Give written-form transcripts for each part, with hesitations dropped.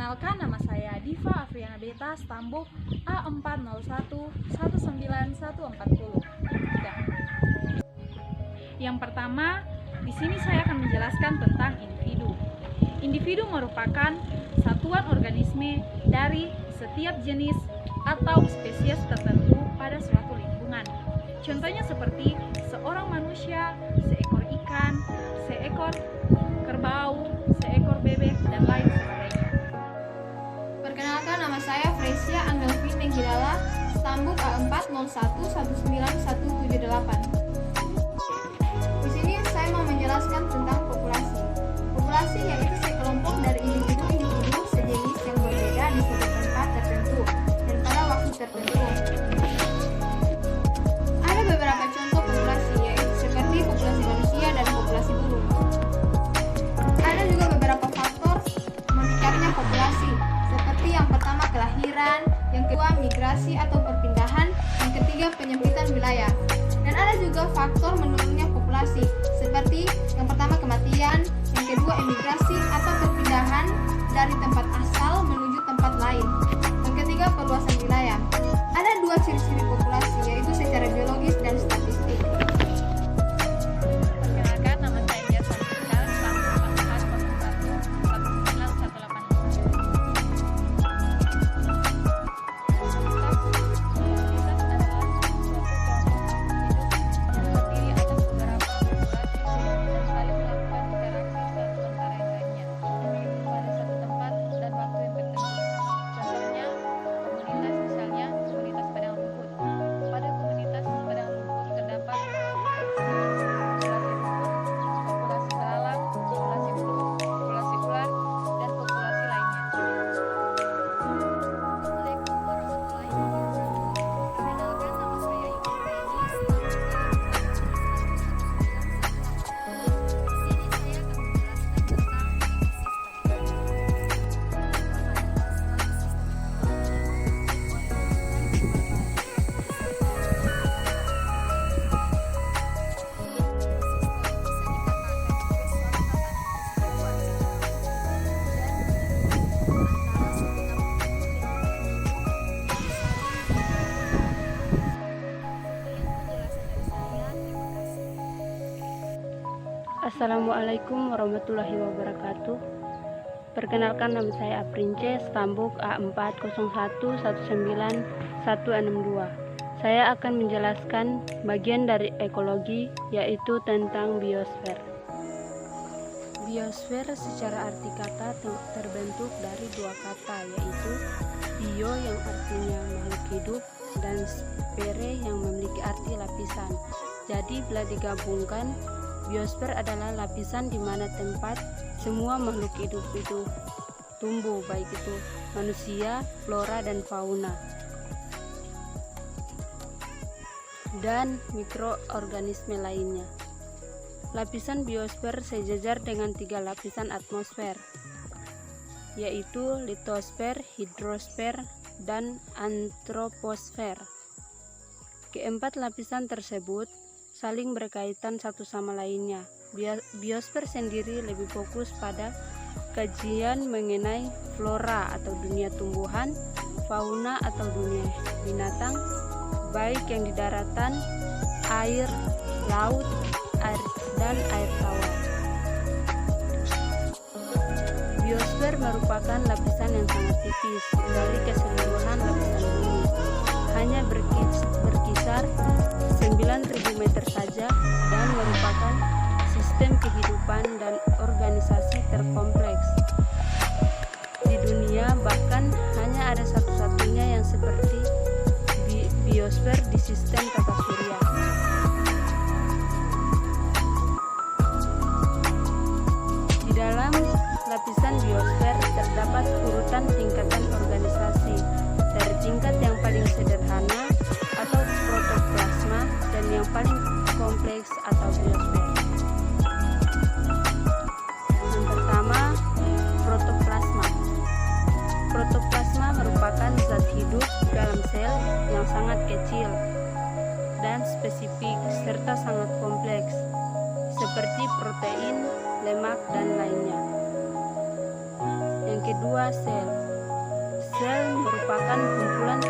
Perkenalkan, nama saya Diva Afriana Beta, Stambuk A401191140. Yang pertama, di sini saya akan menjelaskan tentang individu. Individu merupakan satuan organisme dari setiap jenis atau spesies tertentu pada suatu lingkungan. Contohnya seperti seorang manusia, seekor ikan, seekor kerbau, seekor bebek, dan lain sebagainya. Perkenalkan, nama saya Fresia Anggelvin Nenggidala, Stambuk A401191178. Di sini saya mau menjelaskan tentang populasi. Populasi yaitu sekelompok dari individu-individu sejenis yang berbeda di suatu tempat tertentu dan pada waktu tertentu. Ada beberapa contoh populasi, yaitu seperti populasi manusia dan populasi burung. Ada juga beberapa faktor meningkatnya populasi, seperti yang pertama kelahiran, yang kedua migrasi atau perpindahan, yang ketiga penyempitan wilayah. Dan ada juga faktor menurunnya populasi, seperti yang pertama kematian, yang kedua emigrasi atau perpindahan dari tempat asal menuju tempat lain, yang ketiga perluasan wilayah. Ada dua ciri-ciri populasi, yaitu secara biologis dan statistik. Perkenalkan, nama saya Jasa Rizka, Stambuk Assalamualaikum warahmatullahi wabarakatuh. Perkenalkan, nama saya Aprince, Stambuk A401191162. Saya akan menjelaskan bagian dari ekologi, yaitu tentang biosfer. Biosfer secara arti kata terbentuk dari dua kata, yaitu bio yang artinya makhluk hidup dan sfere yang memiliki arti lapisan. Jadi bila digabungkan, biosfer adalah lapisan di mana tempat semua makhluk hidup itu tumbuh, baik itu manusia, flora dan fauna, dan mikroorganisme lainnya. Lapisan biosfer sejajar dengan tiga lapisan atmosfer, yaitu litosfer, hidrosfer, dan antroposfer. Keempat lapisan tersebut saling berkaitan satu sama lainnya. Biosfer sendiri lebih fokus pada kajian mengenai flora atau dunia tumbuhan, fauna atau dunia binatang, baik yang di daratan, air, laut, dan air tawar. Biosfer merupakan lapisan yang sangat tipis dari keseluruhan lapisan bumi, hanya berkisar 9.000 meter saja, dan merupakan sistem kehidupan dan organisasi terkompleks di dunia. Bahkan hanya ada satu-satunya yang seperti biosfer di sistem tata surya. Di dalam lapisan biosfer terdapat urutan tingkatan organisasi dari tingkat yang paling sederhana atau protoplasma dan yang paling kompleks atau biosfer. Yang pertama, protoplasma. Protoplasma merupakan zat hidup dalam sel yang sangat kecil dan spesifik serta sangat kompleks, seperti protein, lemak, dan lainnya. Yang kedua, sel. Sel merupakan kumpulan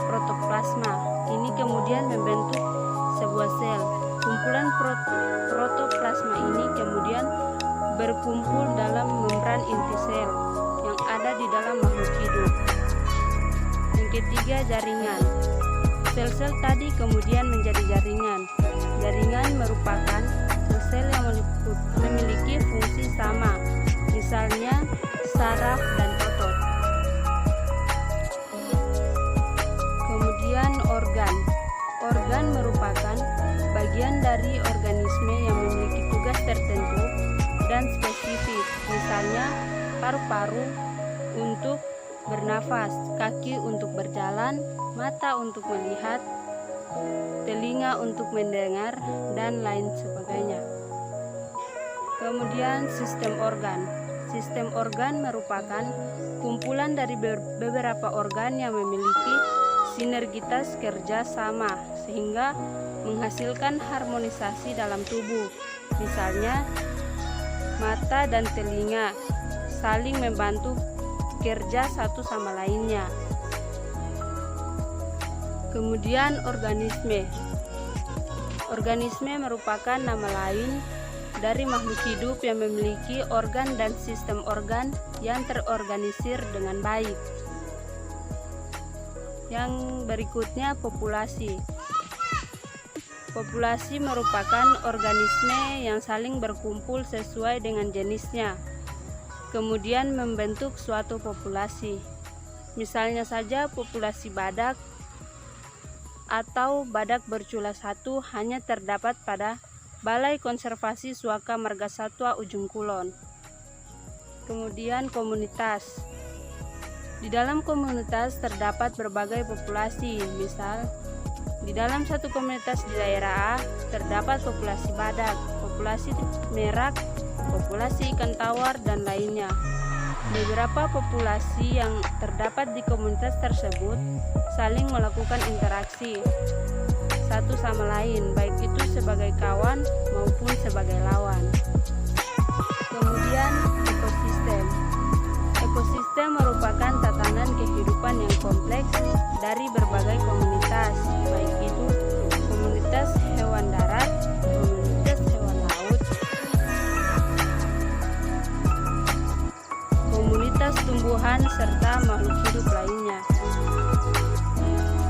protoplasma. Ini kemudian membentuk sebuah sel. Kumpulan protoplasma ini kemudian berkumpul dalam membran inti sel yang ada di dalam makhluk hidup. Yang ketiga, jaringan. Sel-sel tadi kemudian menjadi jaringan. Jaringan merupakan sel-sel yang memiliki fungsi sama, misalnya saraf dan otot. Kemudian organ. Organ merupakan bagian dari organisme yang memiliki tugas tertentu dan spesifik, misalnya paru-paru untuk bernafas, kaki untuk berjalan, mata untuk melihat, telinga untuk mendengar, dan lain sebagainya. Kemudian sistem organ. Sistem organ merupakan kumpulan dari beberapa organ yang memiliki sinergitas kerja sama sehingga menghasilkan harmonisasi dalam tubuh. Misalnya, mata dan telinga saling membantu kerja satu sama lainnya. Kemudian organisme. Organisme merupakan nama lain dari makhluk hidup yang memiliki organ dan sistem organ yang terorganisir dengan baik. Yang berikutnya, populasi. Populasi merupakan organisme yang saling berkumpul sesuai dengan jenisnya, kemudian membentuk suatu populasi. Misalnya saja populasi badak atau badak bercula satu hanya terdapat pada Balai Konservasi Suaka Margasatwa Ujung Kulon. Kemudian komunitas. Di dalam komunitas terdapat berbagai populasi. Misal, di dalam satu komunitas di daerah A terdapat populasi badak, populasi merak, populasi ikan tawar, dan lainnya. Beberapa populasi yang terdapat di komunitas tersebut saling melakukan interaksi satu sama lain, baik itu sebagai kawan maupun sebagai lawan. Kemudian ekosistem. Ekosistem merupakan tatanan kehidupan yang kompleks dari berbagai komunitas, baik itu komunitas hewan darat, komunitas hewan laut, komunitas tumbuhan, serta makhluk hidup lainnya.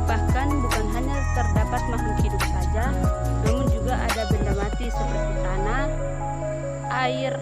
Bahkan bukan hanya terdapat makhluk hidup saja, namun juga ada benda mati seperti tanah, air,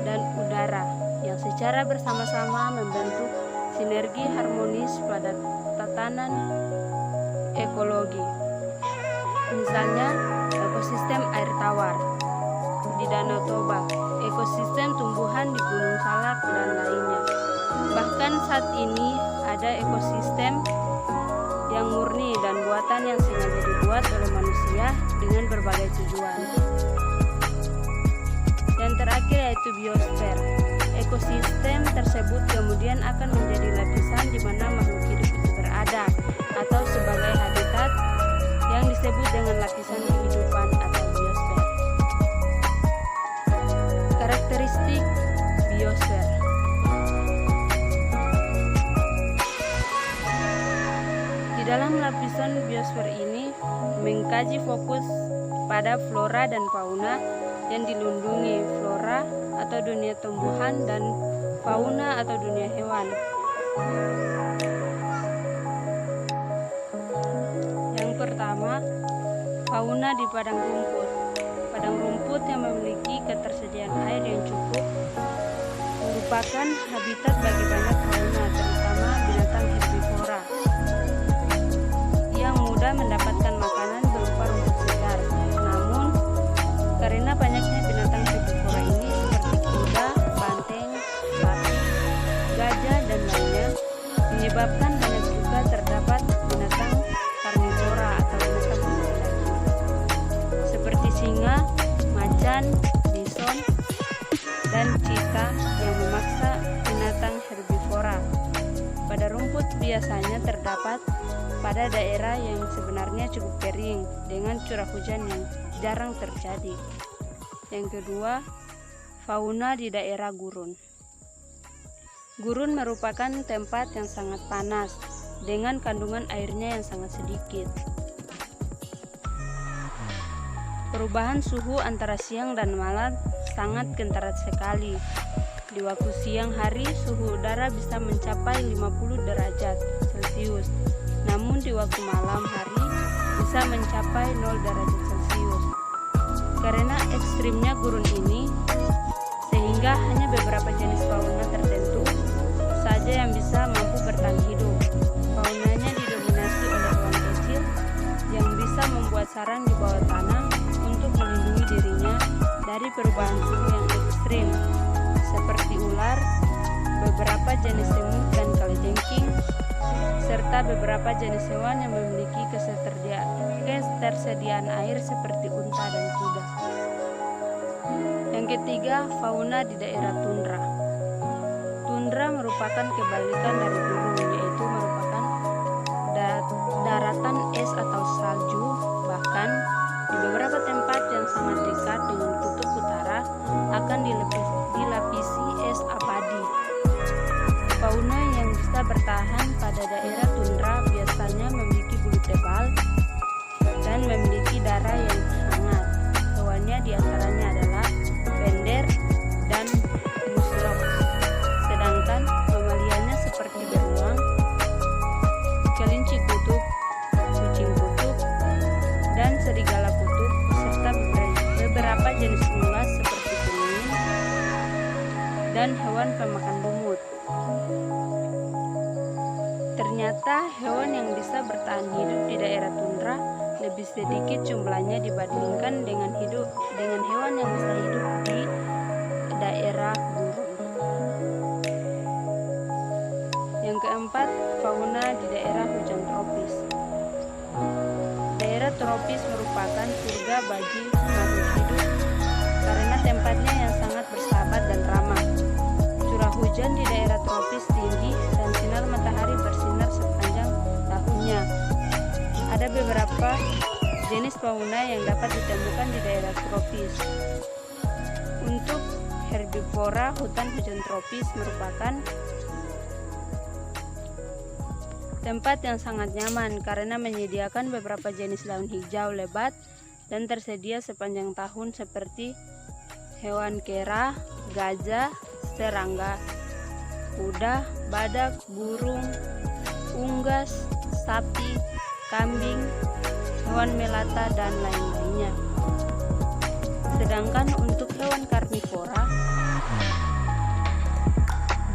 dan udara yang secara bersama-sama membentuk sinergi harmonis pada tatanan ekologi. Misalnya, ekosistem air tawar di Danau Toba, ekosistem tumbuhan di Gunung Salak, dan lainnya. Bahkan saat ini ada ekosistem yang murni dan buatan yang sengaja dibuat oleh manusia dengan berbagai tujuan. Yang terakhir yaitu biosfer. Ekosistem tersebut kemudian akan menjadi lapisan di mana makhluk hidup itu berada, atau sebagai habitat yang disebut dengan lapisan kehidupan atau biosfer. Karakteristik biosfer. Di dalam lapisan biosfer ini mengkaji fokus pada flora dan fauna yang dilindungi, flora atau dunia tumbuhan dan fauna atau dunia hewan. Yang pertama, fauna di padang rumput. Padang rumput yang memiliki ketersediaan air yang cukup merupakan habitat bagi banyak fauna, terutama binatang herbivora yang mudah mendapatkan makanan berupa rumput segar. Namun, karena banyaknya binatang herbivora ini seperti kuda, banteng, sapi, gajah, dan lainnya, menyebabkan banyak juga terdapat binatang karnivora atau binatang pemakan daging seperti singa, macan, bison, dan cheetah yang memaksa binatang herbivora. Pada rumput biasanya terdapat pada daerah yang sebenarnya cukup kering dengan curah hujan yang jarang terjadi. Yang kedua, fauna di daerah gurun. Gurun merupakan tempat yang sangat panas dengan kandungan airnya yang sangat sedikit. Perubahan suhu antara siang dan malam sangat kentara sekali. Di waktu siang hari suhu udara bisa mencapai 50 derajat Celcius. Namun di waktu malam hari bisa mencapai 0 derajat Celcius. Karena ekstrimnya gurun ini, sehingga hanya beberapa jenis fauna tertentu saja yang bisa mampu bertahan hidup. Faunanya didominasi oleh hewan kecil yang bisa membuat sarang di bawah tanah untuk melindungi dirinya dari perubahan suhu yang ekstrim, seperti ular, beberapa jenis semut dan kalajengking, serta beberapa jenis hewan yang memiliki ketersediaan air seperti unta dan kuda. Yang ketiga, fauna di daerah tundra. Tundra merupakan kebalikan dari gurun, yaitu merupakan daratan es atau salju. Bahkan di beberapa tempat yang sangat dekat dengan kutub utara akan dilapisi es abadi. Fauna yang bisa bertahan pada daerah tundra biasanya memiliki bulu tebal dan memiliki darah yang hangat. Hewannya diantaranya adalah bender dan muslok. Sedangkan mamalianya seperti beruang, kelinci kutub, kucing kutub, dan serigala kutub, serta beberapa jenis unggas seperti penguin dan hewan pemakan lumut. Ternyata hewan yang bisa bertahan hidup di daerah tundra lebih sedikit jumlahnya dibandingkan dengan hewan yang bisa hidup di daerah gurun. Yang keempat, fauna di daerah hujan tropis. Daerah tropis merupakan surga bagi makhluk hidup karena tempatnya yang sangat bersahabat dan ramah. Curah hujan di daerah tropis tinggi dan sinar matahari bersinar sepanjang tahunnya. Ada beberapa jenis fauna yang dapat ditemukan di daerah tropis. Untuk herbivora, hutan hujan tropis merupakan tempat yang sangat nyaman karena menyediakan beberapa jenis daun hijau lebat dan tersedia sepanjang tahun seperti hewan kera, gajah, serangga, kuda, badak, burung, unggas, sapi, kambing, hewan melata, dan lain-lainnya. Sedangkan untuk hewan karnivora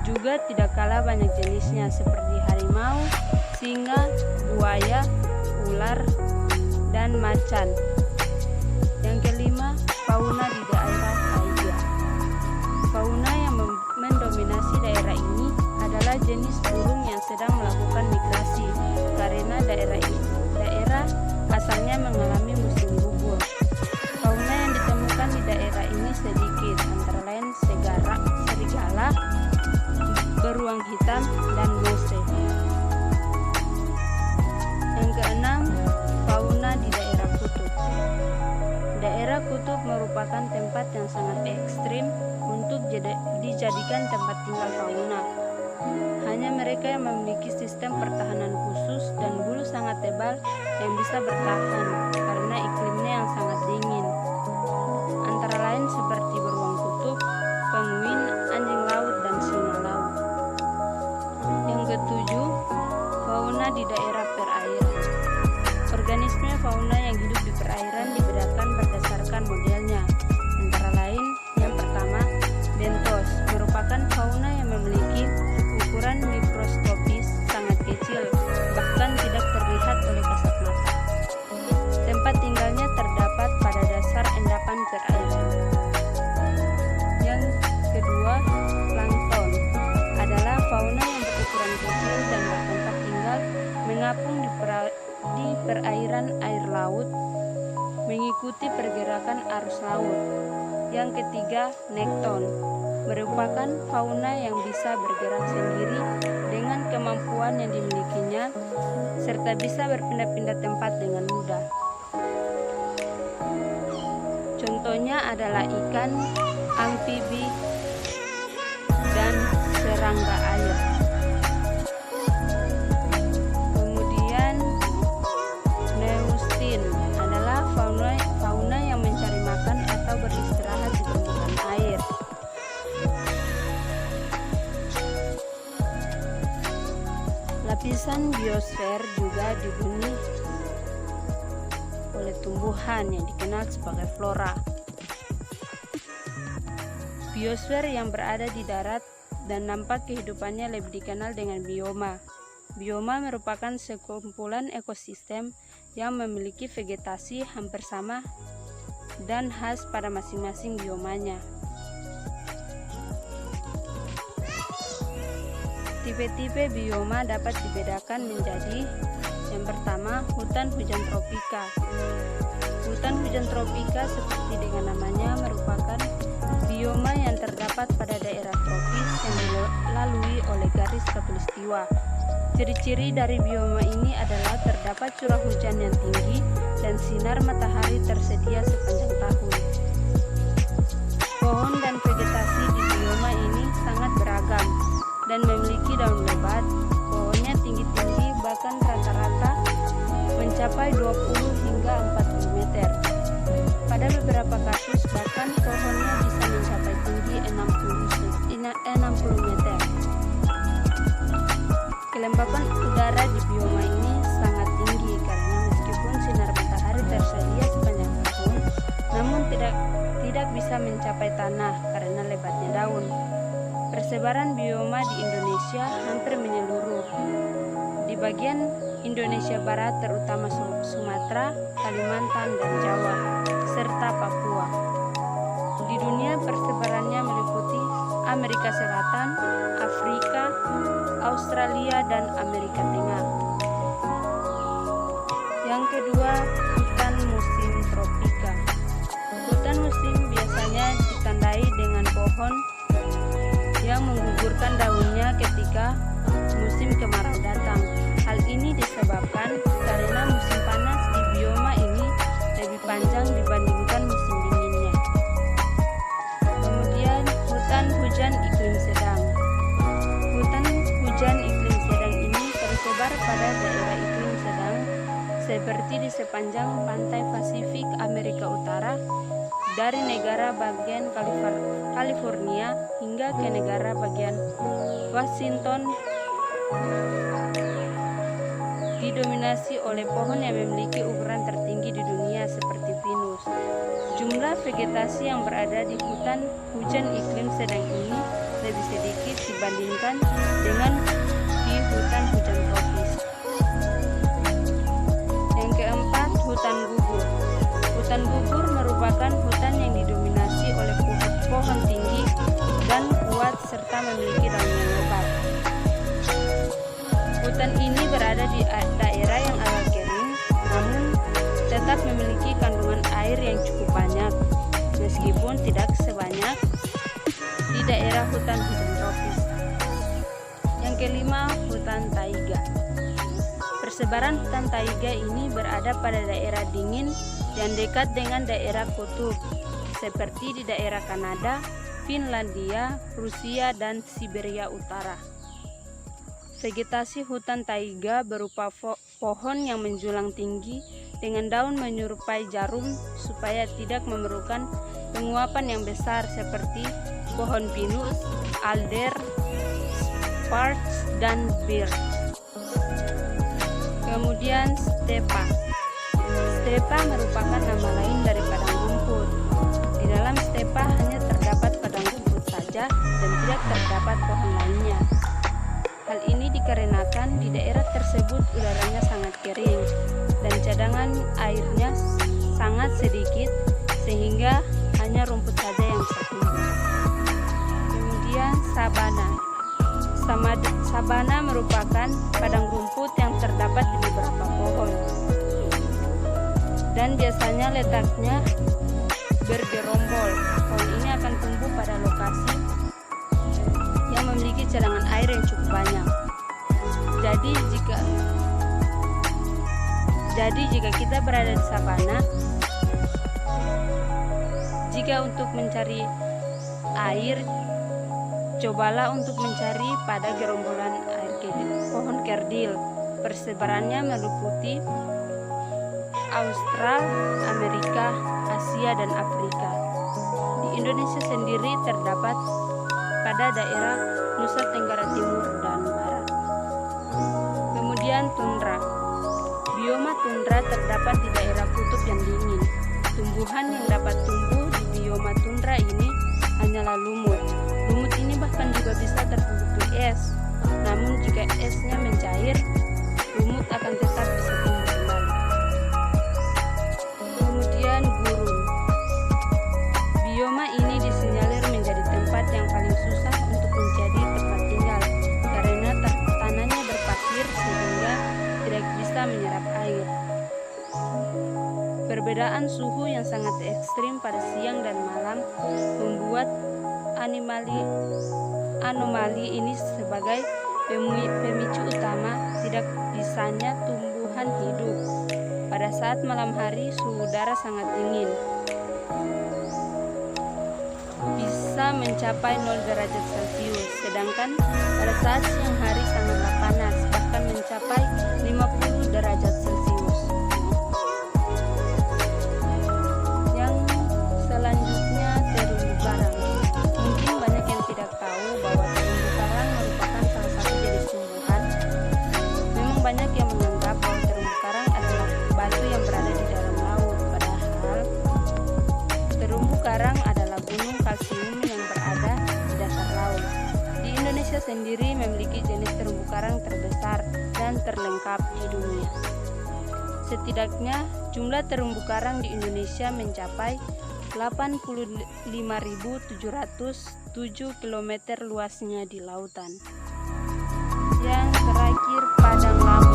juga tidak kalah banyak jenisnya seperti harimau, singa, buaya, ular, dan macan. Yang kelima, fauna di daerah taiga. Fauna yang mendominasi daerah ini adalah jenis burung yang sedang melakukan migrasi karena daerah asalnya mengalami musim gugur. Fauna yang ditemukan di daerah ini sedikit, antara lain serigala, beruang hitam, dan mose. Yang keenam, fauna di daerah kutub. Daerah kutub merupakan tempat yang sangat ekstrim untuk dijadikan tempat tinggal fauna. Hanya mereka yang memiliki sistem pertahanan khusus dan bulu sangat tebal yang bisa bertahan karena iklimnya yang sangat dingin. Antara lain seperti beruang kutub, penguin, anjing laut, dan singa laut. Yang ketujuh, fauna di daerah perairan. Organisme fauna yang hidup di perairan dibedakan berdasarkan modelnya. Antara lain, yang pertama, bentos merupakan fauna yang memiliki ukuran mikroskopis sangat kecil, bahkan tidak terlihat oleh kasat mata. Tempat tinggalnya terdapat pada dasar endapan perairan. Yang kedua, plankton adalah fauna yang berukuran kecil dan bertempat tinggal mengapung di perairan air laut, mengikuti pergerakan arus laut. Yang ketiga, nekton merupakan fauna yang bisa bergerak sendiri dengan kemampuan yang dimilikinya serta bisa berpindah-pindah tempat dengan mudah. Contohnya adalah ikan, amfibi, dan serangga air. Lapisan biosfer juga dihuni oleh tumbuhan yang dikenal sebagai flora. Biosfer yang berada di darat dan nampak kehidupannya lebih dikenal dengan bioma. Bioma merupakan sekumpulan ekosistem yang memiliki vegetasi hampir sama dan khas pada masing-masing biomanya. Tipe-tipe bioma dapat dibedakan menjadi: yang pertama, hutan hujan tropika. Hutan hujan tropika seperti dengan namanya merupakan bioma yang terdapat pada daerah tropis yang dilalui oleh garis khatulistiwa. Ciri-ciri dari bioma ini adalah terdapat curah hujan yang tinggi dan sinar matahari tersedia sepanjang tahun. Pohon dan vegetasi di bioma ini sangat beragam dan memiliki daun lebat. Pohonnya tinggi-tinggi, bahkan rata-rata mencapai 20 hingga 40 meter. Pada beberapa kasus bahkan pohonnya bisa mencapai tinggi 60 meter. Kelembapan udara di bioma ini sangat tinggi karena meskipun sinar matahari tersedia sepanjang tahun, namun tidak bisa mencapai tanah karena lebatnya daun. Persebaran bioma di Indonesia hampir menyeluruh. Di bagian Indonesia Barat terutama Sumatera, Kalimantan, dan Jawa, serta Papua. Di dunia persebarannya meliputi Amerika Selatan, Afrika, Australia, dan Amerika Tengah. Yang kedua, hutan musim tropika. Hutan musim biasanya ditandai dengan pohon yang menggugurkan daunnya ketika musim kemarau datang. Hal ini disebabkan karena musim panas di bioma ini lebih panjang dibandingkan musim dinginnya. Kemudian, hutan hujan iklim sedang. Hutan hujan iklim sedang ini tersebar pada daerah iklim sedang seperti di sepanjang pantai Pasifik Amerika Utara, dari negara bagian California hingga ke negara bagian Washington. Didominasi oleh pohon yang memiliki ukuran tertinggi di dunia seperti pinus. Jumlah vegetasi yang berada di hutan hujan iklim sedang ini lebih sedikit dibandingkan dengan di hutan hujan tropis. Yang keempat, hutan gugur. Hutan gugur merupakan hutan yang didominasi oleh pohon tinggi dan kuat serta memiliki daun yang lebat. Hutan ini berada di daerah yang agak kering, namun tetap memiliki kandungan air yang cukup banyak, meskipun tidak sebanyak di daerah hutan hujan tropis. Yang kelima, hutan taiga. Persebaran hutan taiga ini berada pada daerah dingin yang dekat dengan daerah kutub, seperti di daerah Kanada, Finlandia, Rusia, dan Siberia Utara. Vegetasi hutan taiga berupa pohon yang menjulang tinggi dengan daun menyerupai jarum supaya tidak memerlukan penguapan yang besar seperti pohon pinus, alder, sparge, dan birch. Kemudian stepa. Stepa merupakan nama lain dari padang rumput. Di dalam stepa hanya terdapat padang rumput saja dan tidak terdapat pohon lainnya. Hal ini dikarenakan di daerah tersebut udaranya sangat kering dan cadangan airnya sangat sedikit sehingga hanya rumput saja yang bisa tumbuh. Kemudian sabana. Sabana merupakan padang rumput yang terdapat di beberapa pohon dan biasanya letaknya bergerombol. Pohon ini akan tumbuh pada lokasi yang memiliki cadangan air yang cukup banyak. Jadi jika kita berada di sabana, jika untuk mencari air, cobalah untuk mencari pada gerombolan air pohon kerdil. Persebarannya meliputi Australia, Amerika, Asia, dan Afrika. Di Indonesia sendiri terdapat pada daerah Nusa Tenggara Timur dan Barat. Sumatera terdapat di daerah kutub yang dingin. Tumbuhan yang dapat tumbuh di bioma tundra ini hanyalah lumut. Lumut ini bahkan juga bisa tertutupi es. Namun jika esnya mencair, lumut akan tetap bisa tumbuh kembali. Kemudian gurun. Bioma ini disinyalir menjadi tempat yang paling susah untuk menjadi tempat tinggal karena tanahnya berpasir sehingga tidak bisa menyerap air. Perbedaan suhu yang sangat ekstrim pada siang dan malam membuat anomali ini sebagai pemicu utama tidak bisanya tumbuhan hidup. Pada saat malam hari suhu udara sangat dingin, bisa mencapai 0 derajat Celcius, sedangkan pada saat siang hari sangatlah panas, bahkan mencapai 50 derajat Celcius. Yang selanjutnya terumbu karang. Mungkin banyak yang tidak tahu bahwa terumbu karang merupakan salah satu jenis tumbuhan. Memang banyak yang menganggap bahwa terumbu karang adalah batu yang berada di dalam laut, padahal terumbu karang adalah gunung kalsium yang berada di dasar laut. Di Indonesia sendiri memiliki jenis terumbu karang terbesar dan terlengkap di dunia. Setidaknya jumlah terumbu karang di Indonesia mencapai 85.707 km luasnya di lautan. Yang terakhir, padang laut.